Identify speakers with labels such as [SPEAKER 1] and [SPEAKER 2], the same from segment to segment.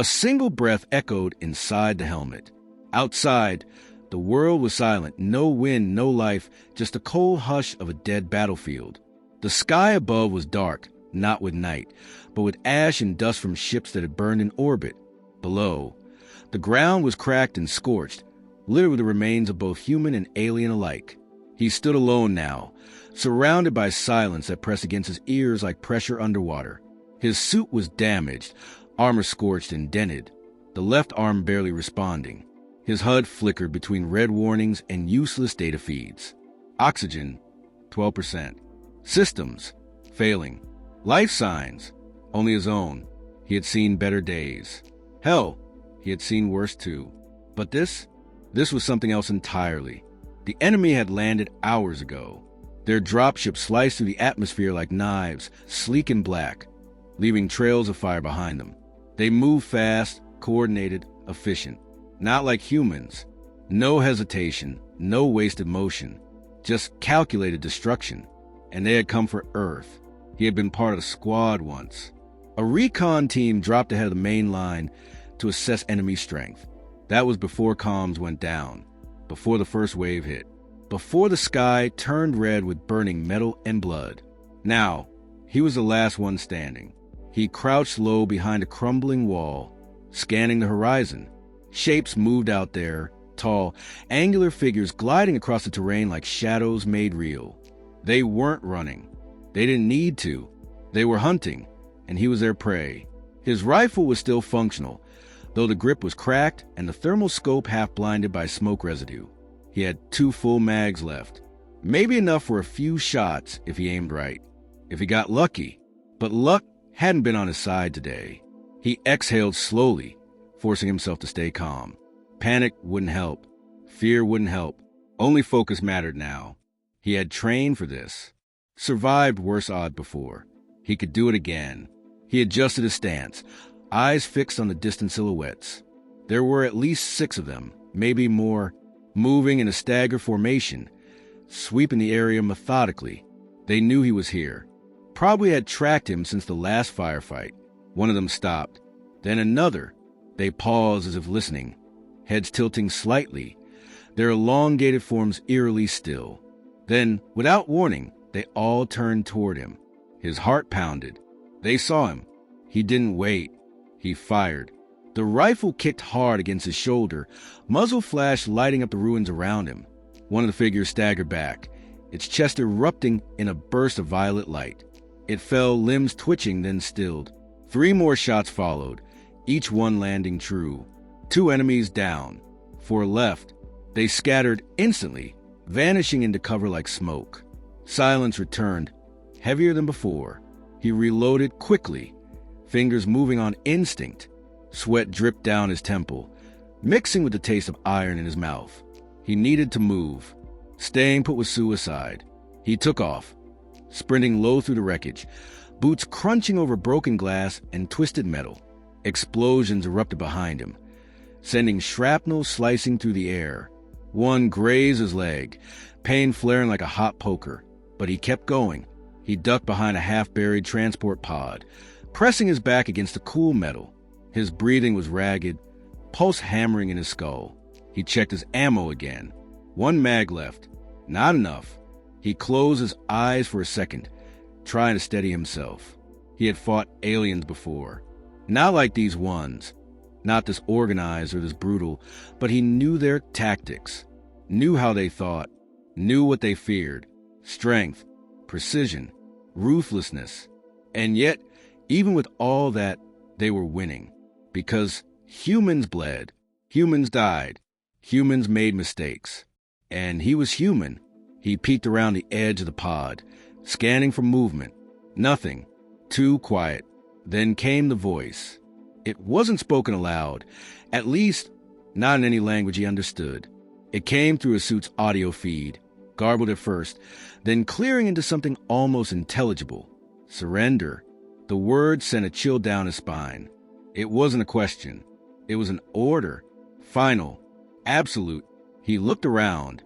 [SPEAKER 1] A single breath echoed inside the helmet. Outside, the world was silent. No wind, no life, just a cold hush of a dead battlefield. The sky above was dark, not with night, but with ash and dust from ships that had burned in orbit. Below, the ground was cracked and scorched, littered with the remains of both human and alien alike. He stood alone now, surrounded by silence that pressed against his ears like pressure underwater. His suit was damaged, armor scorched and dented, the left arm barely responding. His HUD flickered between red warnings and useless data feeds. Oxygen, 12%. Systems, failing. Life signs, only his own. He had seen better days. Hell, he had seen worse too. But this was something else entirely. The enemy had landed hours ago. Their dropship sliced through the atmosphere like knives, sleek and black, leaving trails of fire behind them. They moved fast, coordinated, efficient. Not like humans. No hesitation, no wasted motion, just calculated destruction. And they had come for Earth. He had been part of the squad once. A recon team dropped ahead of the main line to assess enemy strength. That was before comms went down, before the first wave hit, before the sky turned red with burning metal and blood. Now, he was the last one standing. He crouched low behind a crumbling wall, scanning the horizon. Shapes moved out there, tall, angular figures gliding across the terrain like shadows made real. They weren't running. They didn't need to. They were hunting, and he was their prey. His rifle was still functional, though the grip was cracked and the thermal scope half-blinded by smoke residue. He had 2 full mags left. Maybe enough for a few shots if he aimed right. If he got lucky. But luck hadn't been on his side today. He exhaled slowly, forcing himself to stay calm. Panic wouldn't help. Fear wouldn't help. Only focus mattered now. He had trained for this. Survived worse odds before. He could do it again. He adjusted his stance, eyes fixed on the distant silhouettes. There were at least 6 of them, maybe more, moving in a stagger formation, sweeping the area methodically. They knew he was here. Probably had tracked him since the last firefight. One of them stopped. Then another. They paused as if listening, heads tilting slightly, their elongated forms eerily still. Then, without warning, they all turned toward him. His heart pounded. They saw him. He didn't wait. He fired. The rifle kicked hard against his shoulder, muzzle flash lighting up the ruins around him. One of the figures staggered back, its chest erupting in a burst of violet light. It fell, limbs twitching, then stilled. 3 more shots followed, each one landing true. 2 enemies down. 4 left. They scattered instantly, vanishing into cover like smoke. Silence returned, heavier than before. He reloaded quickly, fingers moving on instinct. Sweat dripped down his temple, mixing with the taste of iron in his mouth. He needed to move. Staying put was suicide. He took off, sprinting low through the wreckage, boots crunching over broken glass and twisted metal. Explosions erupted behind him, sending shrapnel slicing through the air. One grazed his leg, pain flaring like a hot poker. But he kept going. He ducked behind a half-buried transport pod, pressing his back against the cool metal. His breathing was ragged, pulse hammering in his skull. He checked his ammo again. 1 mag left. Not enough. He closed his eyes for a second, trying to steady himself. He had fought aliens before. Not like these ones. Not this organized or this brutal, but he knew their tactics, knew how they thought, knew what they feared. Strength, precision, ruthlessness. And yet, even with all that, they were winning. Because humans bled, humans died, humans made mistakes. And he was human. He peeked around the edge of the pod, scanning for movement. Nothing. Too quiet. Then came the voice. It wasn't spoken aloud, at least not in any language he understood. It came through his suit's audio feed, garbled at first, then clearing into something almost intelligible. Surrender. The word sent a chill down his spine. It wasn't a question. It was an order. Final. Absolute. He looked around,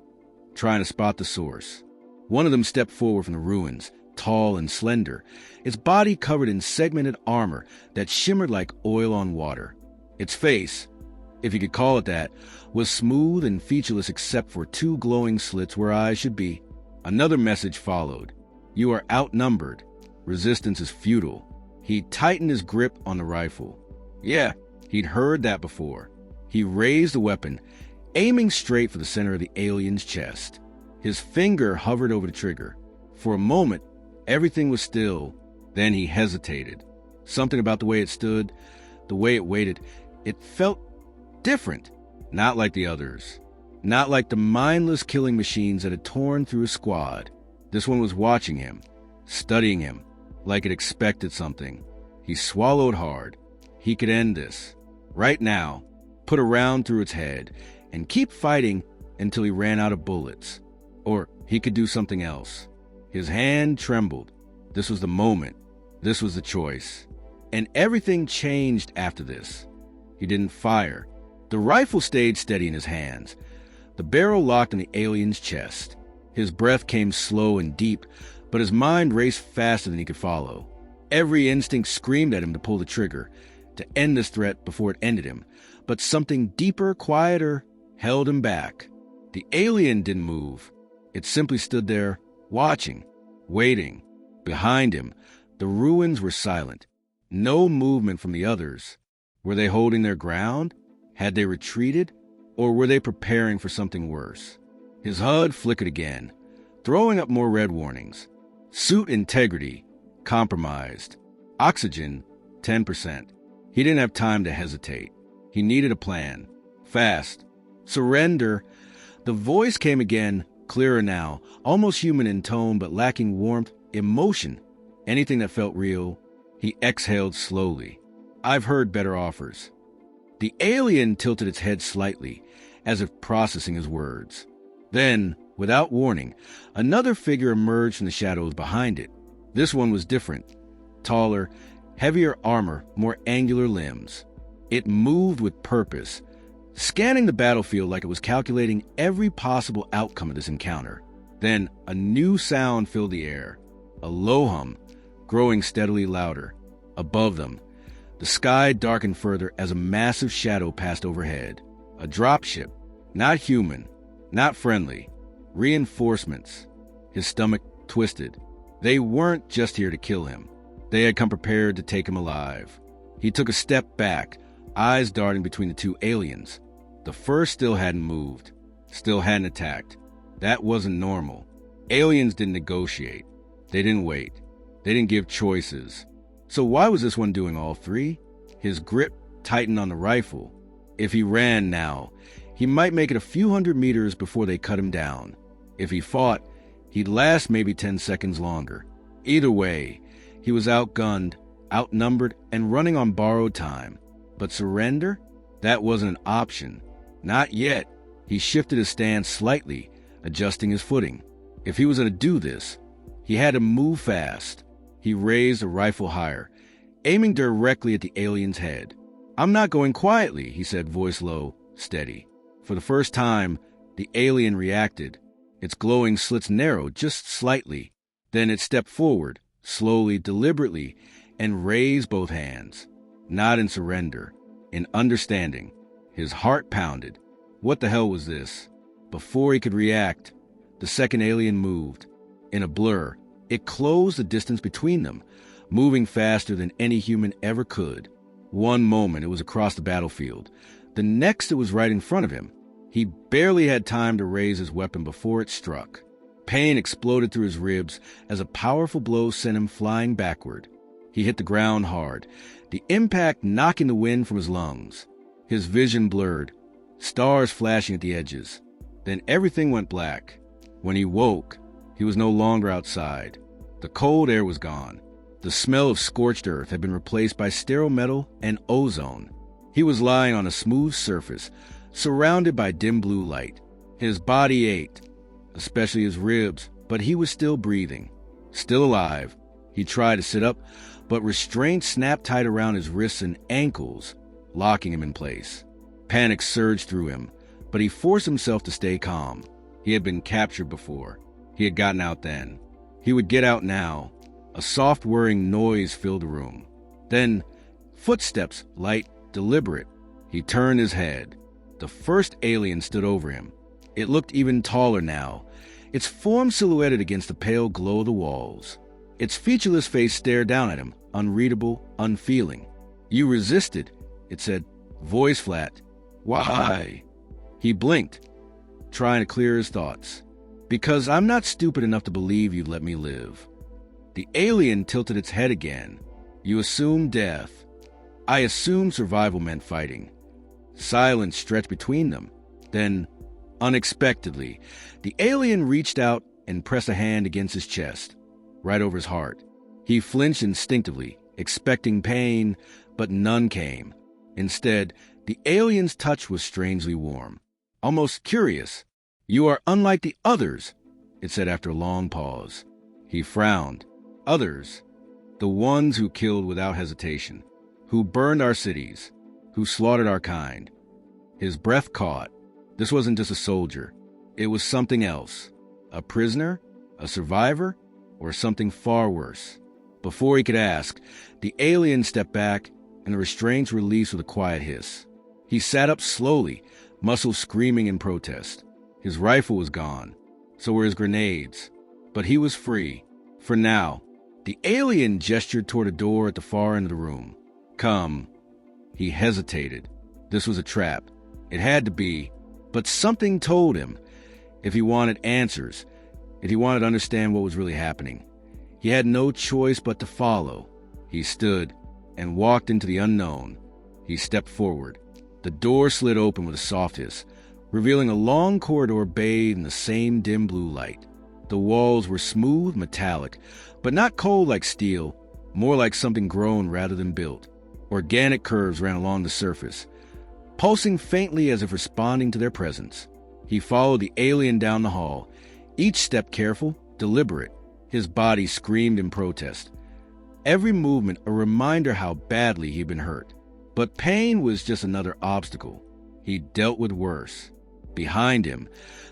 [SPEAKER 1] trying to spot the source. One of them stepped forward from the ruins, tall and slender, its body covered in segmented armor that shimmered like oil on water. Its face, if you could call it that, was smooth and featureless except for two glowing slits where eyes should be. Another message followed. You are outnumbered. Resistance is futile. He tightened his grip on the rifle. Yeah, he'd heard that before. He raised the weapon, aiming straight for the center of the alien's chest. His finger hovered over the trigger. For a moment, everything was still. Then he hesitated. Something about the way it stood, the way it waited, it felt different. Not like the others. Not like the mindless killing machines that had torn through a squad. This one was watching him, studying him, like it expected something. He swallowed hard. He could end this. Right now, put a round through its head, and keep fighting until he ran out of bullets. Or he could do something else. His hand trembled. This was the moment. This was the choice. And everything changed after this. He didn't fire. The rifle stayed steady in his hands. The barrel locked in the alien's chest. His breath came slow and deep, but his mind raced faster than he could follow. Every instinct screamed at him to pull the trigger, to end this threat before it ended him. But something deeper, quieter, held him back. The alien didn't move. It simply stood there, watching, waiting. Behind him, the ruins were silent. No movement from the others. Were they holding their ground? Had they retreated? Or were they preparing for something worse? His HUD flickered again, throwing up more red warnings. Suit integrity, compromised. Oxygen, 10%. He didn't have time to hesitate. He needed a plan. Fast. Surrender. The voice came again, clearer now, almost human in tone but lacking warmth, emotion, anything that felt real. He exhaled slowly. I've heard better offers. The alien tilted its head slightly, as if processing his words. Then, without warning, another figure emerged from the shadows behind it. This one was different. Taller, heavier armor, more angular limbs. It moved with purpose, scanning the battlefield like it was calculating every possible outcome of this encounter. Then a new sound filled the air, a low hum, growing steadily louder. Above them, the sky darkened further as a massive shadow passed overhead. A dropship, not human, not friendly. Reinforcements. His stomach twisted. They weren't just here to kill him. They had come prepared to take him alive. He took a step back, eyes darting between the two aliens. The first still hadn't moved, still hadn't attacked. That wasn't normal. Aliens didn't negotiate. They didn't wait. They didn't give choices. So why was this one doing all three? His grip tightened on the rifle. If he ran now, he might make it a few hundred meters before they cut him down. If he fought, he'd last maybe 10 seconds longer. Either way, he was outgunned, outnumbered, and running on borrowed time. But surrender? That wasn't an option. Not yet. He shifted his stance slightly, adjusting his footing. If he was going to do this, he had to move fast. He raised the rifle higher, aiming directly at the alien's head. I'm not going quietly, he said, voice low, steady. For the first time, the alien reacted. Its glowing slits narrowed just slightly. Then it stepped forward, slowly, deliberately, and raised both hands. Not in surrender, in understanding. His heart pounded. What the hell was this? Before he could react, the second alien moved. In a blur, it closed the distance between them, moving faster than any human ever could. One moment it was across the battlefield. The next it was right in front of him. He barely had time to raise his weapon before it struck. Pain exploded through his ribs as a powerful blow sent him flying backward. He hit the ground hard, the impact knocking the wind from his lungs. His vision blurred, stars flashing at the edges. Then everything went black. When he woke, he was no longer outside. The cold air was gone. The smell of scorched earth had been replaced by sterile metal and ozone. He was lying on a smooth surface, surrounded by dim blue light. His body ached, especially his ribs, but he was still breathing, still alive. He tried to sit up, but restraint snapped tight around his wrists and ankles, locking him in place. Panic surged through him, but he forced himself to stay calm. He had been captured before. He had gotten out then. He would get out now. A soft whirring noise filled the room. Then, footsteps, light, deliberate, He turned his head. The first alien stood over him. It looked even taller now, its form silhouetted against the pale glow of the walls. Its featureless face stared down at him, unreadable, unfeeling. "You resisted," it said, voice flat. "Why?" He blinked, trying to clear his thoughts. "Because I'm not stupid enough to believe you'd let me live." The alien tilted its head again. "You assumed death. I assumed survival meant fighting." Silence stretched between them. Then, unexpectedly, the alien reached out and pressed a hand against his chest, right over his heart. He flinched instinctively, expecting pain, but none came. Instead, the alien's touch was strangely warm, almost curious. "You are unlike the others," it said after a long pause. He frowned. "Others? The ones who killed without hesitation, who burned our cities, who slaughtered our kind." His breath caught. This wasn't just a soldier. It was something else. A prisoner? A survivor? Or something far worse? Before he could ask, the alien stepped back, and the restraints released with a quiet hiss. He sat up slowly, muscles screaming in protest. His rifle was gone. So were his grenades. But he was free. For now. The alien gestured toward a door at the far end of the room. "Come." He hesitated. This was a trap. It had to be. But something told him, if he wanted answers, if he wanted to understand what was really happening, he had no choice but to follow. He stood and walked into the unknown. He stepped forward. The door slid open with a soft hiss, revealing a long corridor bathed in the same dim blue light. The walls were smooth, metallic, but not cold like steel, more like something grown rather than built. Organic curves ran along the surface, pulsing faintly as if responding to their presence. He followed the alien down the hall, each step careful, deliberate. His body screamed in protest. Every movement a reminder how badly he'd been hurt. But pain was just another obstacle. He dealt with worse. Behind him,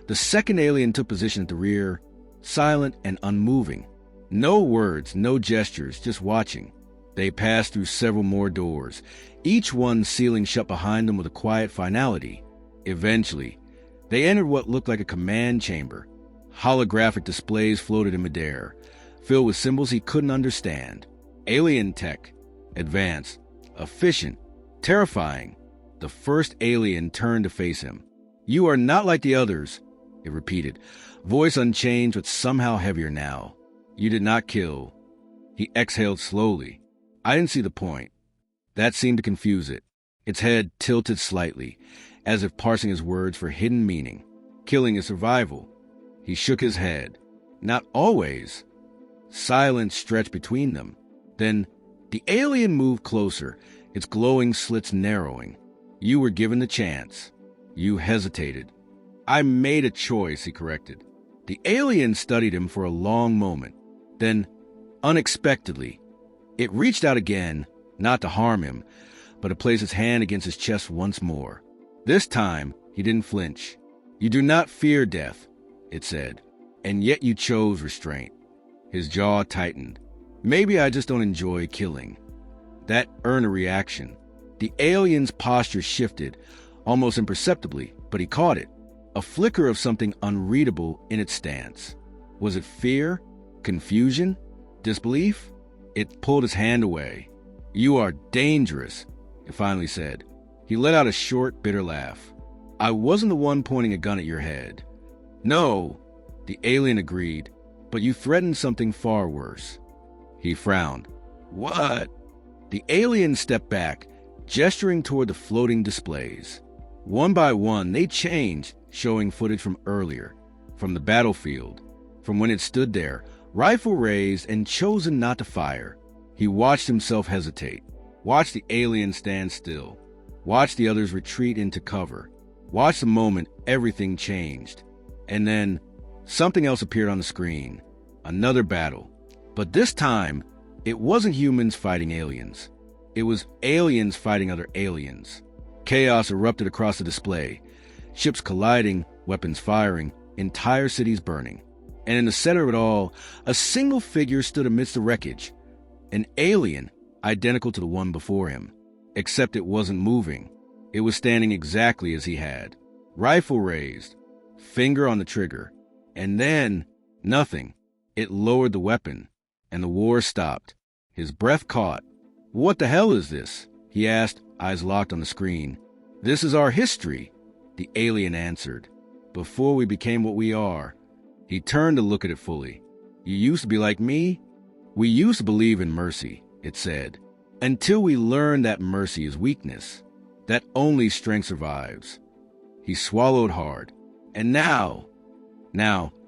[SPEAKER 1] the second alien took position at the rear, silent and unmoving. No words, no gestures, just watching. They passed through several more doors, each one sealing shut behind them with a quiet finality. Eventually, they entered what looked like a command chamber. Holographic displays floated in midair, filled with symbols he couldn't understand. Alien tech, advanced, efficient, terrifying. The first alien turned to face him. "You are not like the others," it repeated, voice unchanged but somehow heavier now. "You did not kill." He exhaled slowly. "I didn't see the point." That seemed to confuse it. Its head tilted slightly, as if parsing his words for hidden meaning. "Killing is survival." He shook his head. "Not always." Silence stretched between them. Then the alien moved closer, its glowing slits narrowing. "You were given the chance. You hesitated." "I made a choice," he corrected. The alien studied him for a long moment. Then, unexpectedly, it reached out again, not to harm him, but to place its hand against his chest once more. This time, he didn't flinch. "You do not fear death," it said, "and yet you chose restraint." His jaw tightened. "Maybe I just don't enjoy killing." That earned a reaction. The alien's posture shifted, almost imperceptibly, but he caught it. A flicker of something unreadable in its stance. Was it fear? Confusion? Disbelief? It pulled his hand away. "You are dangerous," it finally said. He let out a short, bitter laugh. "I wasn't the one pointing a gun at your head." "No," the alien agreed, "but you threatened something far worse." He frowned. "What?" The alien stepped back, gesturing toward the floating displays. One by one, they changed, showing footage from earlier, from the battlefield, from when it stood there, rifle raised and chosen not to fire. He watched himself hesitate, watched the alien stand still, watched the others retreat into cover, watched the moment everything changed. And then, something else appeared on the screen. Another battle. But this time, it wasn't humans fighting aliens. It was aliens fighting other aliens. Chaos erupted across the display. Ships colliding, weapons firing, entire cities burning. And in the center of it all, a single figure stood amidst the wreckage. An alien, identical to the one before him. Except it wasn't moving. It was standing exactly as he had. Rifle raised, finger on the trigger, and then nothing. It lowered the weapon, and the war stopped. His breath caught. "What the hell is this?" he asked, eyes locked on the screen. "This is our history," the alien answered. "Before we became what we are." He turned to look at it fully. "You used to be like me?" "We used to believe in mercy," it said, "until we learned that mercy is weakness, that only strength survives." He swallowed hard. "And now,"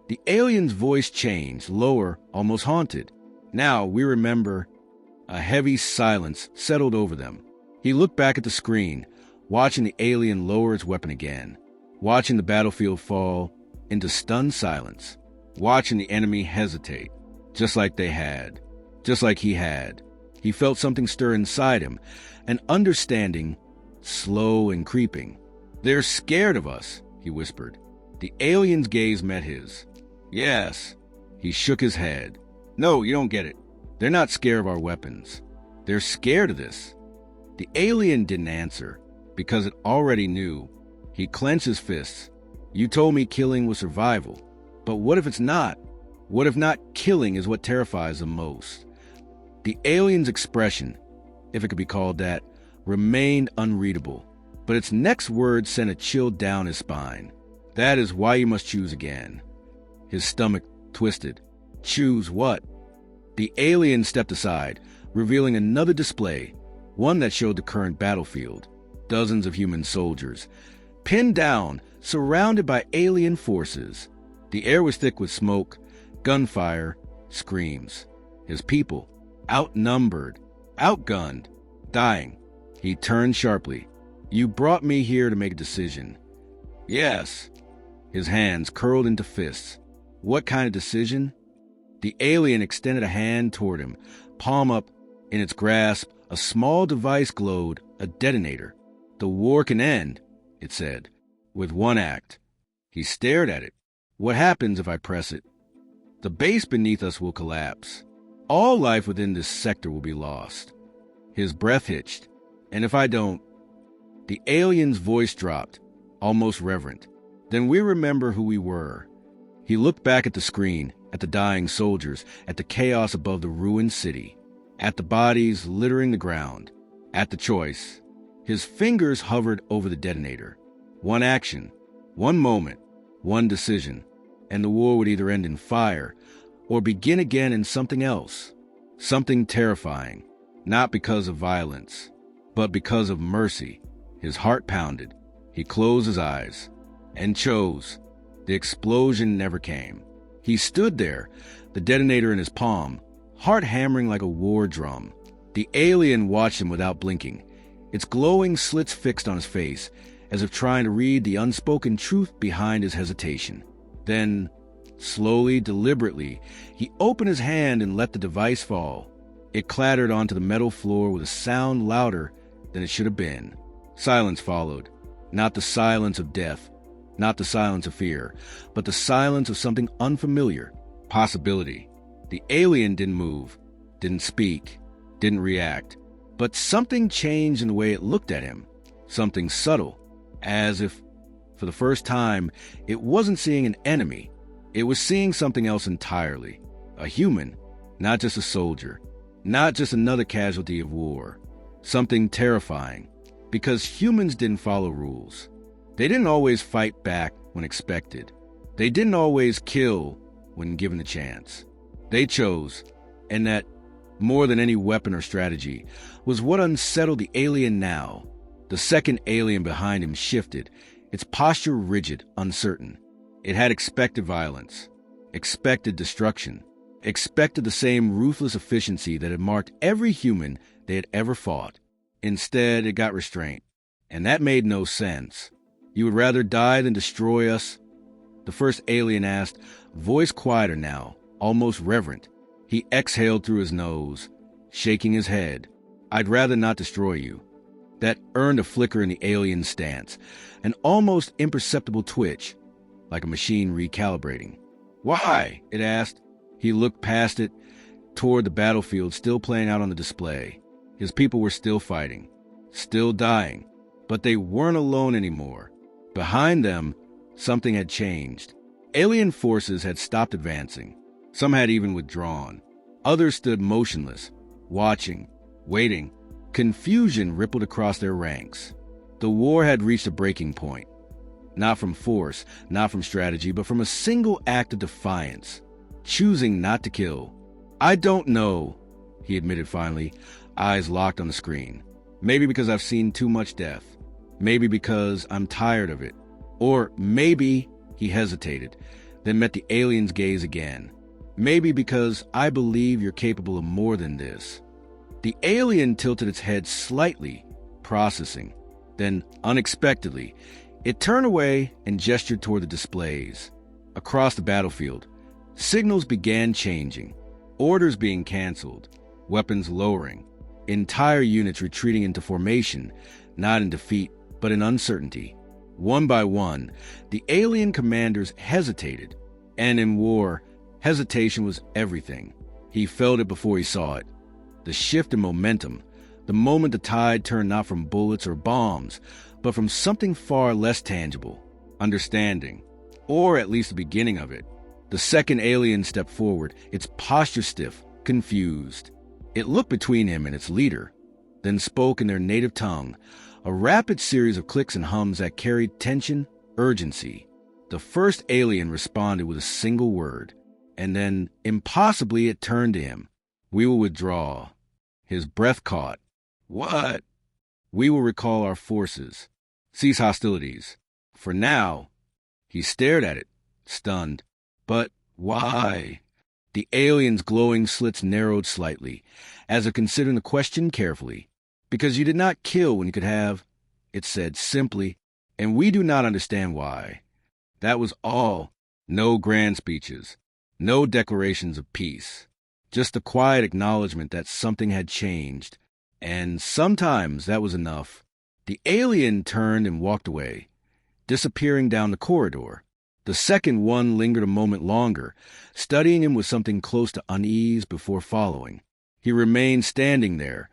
[SPEAKER 1] the alien's voice changed, lower, almost haunted. "Now we remember." A heavy silence settled over them. He looked back at the screen, watching the alien lower its weapon again, watching the battlefield fall into stunned silence, watching the enemy hesitate, just like they had, just like he had. He felt something stir inside him, an understanding, slow and creeping. "They're scared of us," he whispered. The alien's gaze met his. "Yes." He shook his head. "No, you don't get it. They're not scared of our weapons. They're scared of this." The alien didn't answer, because it already knew. He clenched his fists. "You told me killing was survival. But what if it's not? What if not killing is what terrifies them most?" The alien's expression, if it could be called that, remained unreadable, but its next word sent a chill down his spine. "That is why you must choose again." His stomach twisted. "Choose what?" The alien stepped aside, revealing another display, one that showed the current battlefield. Dozens of human soldiers, pinned down, surrounded by alien forces. The air was thick with smoke, gunfire, screams. His people, outnumbered, outgunned, dying. He turned sharply. "You brought me here to make a decision." "Yes." His hands curled into fists. "What kind of decision?" The alien extended a hand toward him, palm up. In its grasp, a small device glowed, a detonator. "The war can end," it said, "with one act." He stared at it. "What happens if I press it?" "The base beneath us will collapse. All life within this sector will be lost." His breath hitched. "And if I don't?" The alien's voice dropped, almost reverent. "Then we remember who we were." He looked back at the screen, at the dying soldiers, at the chaos above the ruined city, at the bodies littering the ground, at the choice. His fingers hovered over the detonator. One action, one moment, one decision, and the war would either end in fire or begin again in something else, something terrifying, not because of violence, but because of mercy. His heart pounded. He closed his eyes and chose. The explosion never came. He stood there, the detonator in his palm, heart hammering like a war drum. The alien watched him without blinking, its glowing slits fixed on his face, as if trying to read the unspoken truth behind his hesitation. Then, slowly, deliberately, he opened his hand and let the device fall. It clattered onto the metal floor with a sound louder than it should have been. Silence followed. Not the silence of death, not the silence of fear, but the silence of something unfamiliar. Possibility. The alien didn't move, didn't speak, didn't react. But something changed in the way it looked at him. Something subtle, as if, for the first time, it wasn't seeing an enemy. It was seeing something else entirely. A human, not just a soldier, not just another casualty of war. Something terrifying, because humans didn't follow rules. They didn't always fight back when expected. They didn't always kill when given the chance. They chose, and that, more than any weapon or strategy, was what unsettled the alien now. The second alien behind him shifted, its posture rigid, uncertain. It had expected violence, expected destruction, expected the same ruthless efficiency that had marked every human they had ever fought. Instead, it got restraint, and that made no sense. "You would rather die than destroy us?" The first alien asked, voice quieter now, almost reverent. He exhaled through his nose, shaking his head. "I'd rather not destroy you." That earned a flicker in the alien's stance, an almost imperceptible twitch, like a machine recalibrating. "Why?" it asked. He looked past it, toward the battlefield still playing out on the display. His people were still fighting, still dying, But they weren't alone anymore. Behind them, something had changed. Alien forces had stopped advancing. Some had even withdrawn. Others stood motionless, watching, waiting. Confusion rippled across their ranks. The war had reached a breaking point. Not from force, not from strategy, but from a single act of defiance. Choosing not to kill. "I don't know," he admitted finally, eyes locked on the screen. "Maybe because I've seen too much death. Maybe because I'm tired of it. Or maybe," he hesitated, then met the alien's gaze again. "Maybe because I believe you're capable of more than this." The alien tilted its head slightly, processing. Then, unexpectedly, it turned away and gestured toward the displays. Across the battlefield, signals began changing, orders being canceled, weapons lowering, entire units retreating into formation, not in defeat, but in uncertainty. One by one, the alien commanders hesitated, and in war, hesitation was everything. He felt it before he saw it. The shift in momentum, the moment the tide turned not from bullets or bombs, but from something far less tangible, understanding, or at least the beginning of it. The second alien stepped forward, its posture stiff, confused. It looked between him and its leader, then spoke in their native tongue, a rapid series of clicks and hums that carried tension, urgency. The first alien responded with a single word, and then, impossibly, it turned to him. "We will withdraw." His breath caught. "What?" "We will recall our forces. Cease hostilities. For now." He stared at it, stunned. "But why?" The alien's glowing slits narrowed slightly, as if considering the question carefully. "Because you did not kill when you could have," it said simply, "and we do not understand why." That was all. No grand speeches. No declarations of peace. Just a quiet acknowledgement that something had changed. And sometimes that was enough. The alien turned and walked away, disappearing down the corridor. The second one lingered a moment longer, studying him with something close to unease before following. He remained standing there,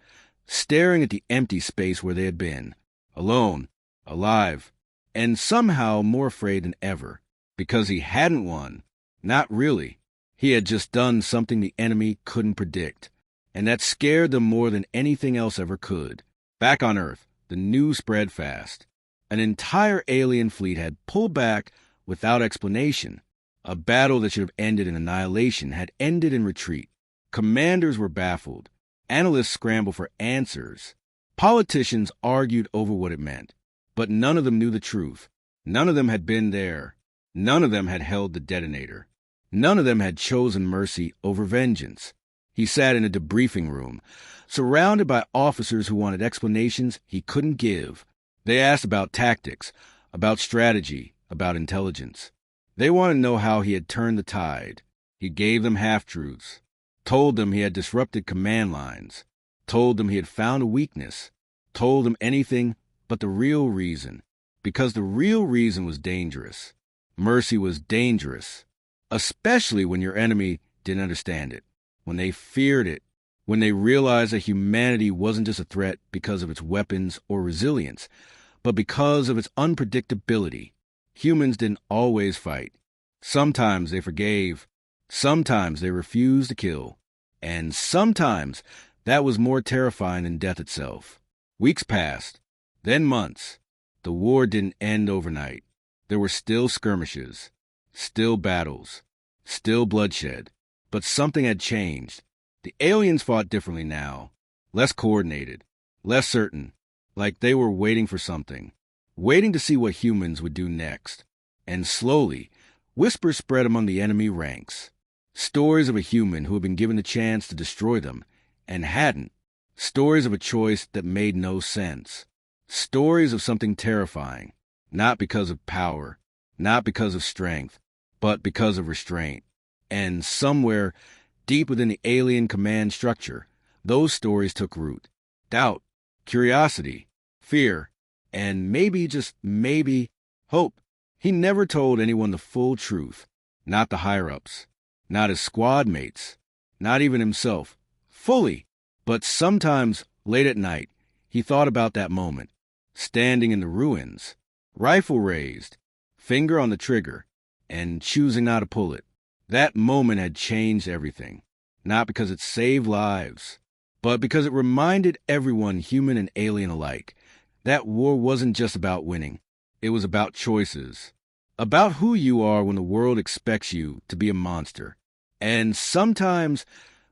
[SPEAKER 1] staring at the empty space where they had been, alone, alive, and somehow more afraid than ever, because he hadn't won. Not really. He had just done something the enemy couldn't predict, and that scared them more than anything else ever could. Back on Earth, the news spread fast. An entire alien fleet had pulled back without explanation. A battle that should have ended in annihilation had ended in retreat. Commanders were baffled. Analysts scrambled for answers. Politicians argued over what it meant. But none of them knew the truth. None of them had been there. None of them had held the detonator. None of them had chosen mercy over vengeance. He sat in a debriefing room, surrounded by officers who wanted explanations he couldn't give. They asked about tactics, about strategy, about intelligence. They wanted to know how he had turned the tide. He gave them half-truths, told them he had disrupted command lines, told them he had found a weakness, told them anything but the real reason, because the real reason was dangerous. Mercy was dangerous, especially when your enemy didn't understand it, when they feared it, when they realized that humanity wasn't just a threat because of its weapons or resilience, but because of its unpredictability. Humans didn't always fight. Sometimes they forgave. Sometimes they refused to kill. And sometimes that was more terrifying than death itself. Weeks passed, then months. The war didn't end overnight. There were still skirmishes, still battles, still bloodshed. But something had changed. The aliens fought differently now, less coordinated, less certain, like they were waiting for something, waiting to see what humans would do next. And slowly, whispers spread among the enemy ranks. Stories of a human who had been given the chance to destroy them, and hadn't. Stories of a choice that made no sense. Stories of something terrifying, not because of power, not because of strength, but because of restraint. And somewhere, deep within the alien command structure, those stories took root. Doubt, curiosity, fear, and maybe, just maybe, hope. He never told anyone the full truth, not the higher-ups, not his squad mates, not even himself, fully. But sometimes, late at night, he thought about that moment, standing in the ruins, rifle raised, finger on the trigger, and choosing not to pull it. That moment had changed everything, not because it saved lives, but because it reminded everyone, human and alien alike, that war wasn't just about winning. It was about choices, about who you are when the world expects you to be a monster. And sometimes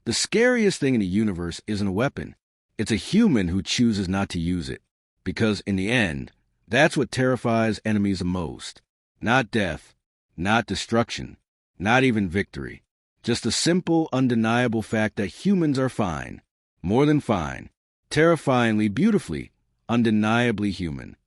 [SPEAKER 1] the scariest thing in the universe isn't a weapon. It's a human who chooses not to use it. Because in the end, that's what terrifies enemies the most. Not death, not destruction, not even victory. Just the simple, undeniable fact that humans are fine. More than fine. Terrifyingly, beautifully, undeniably human.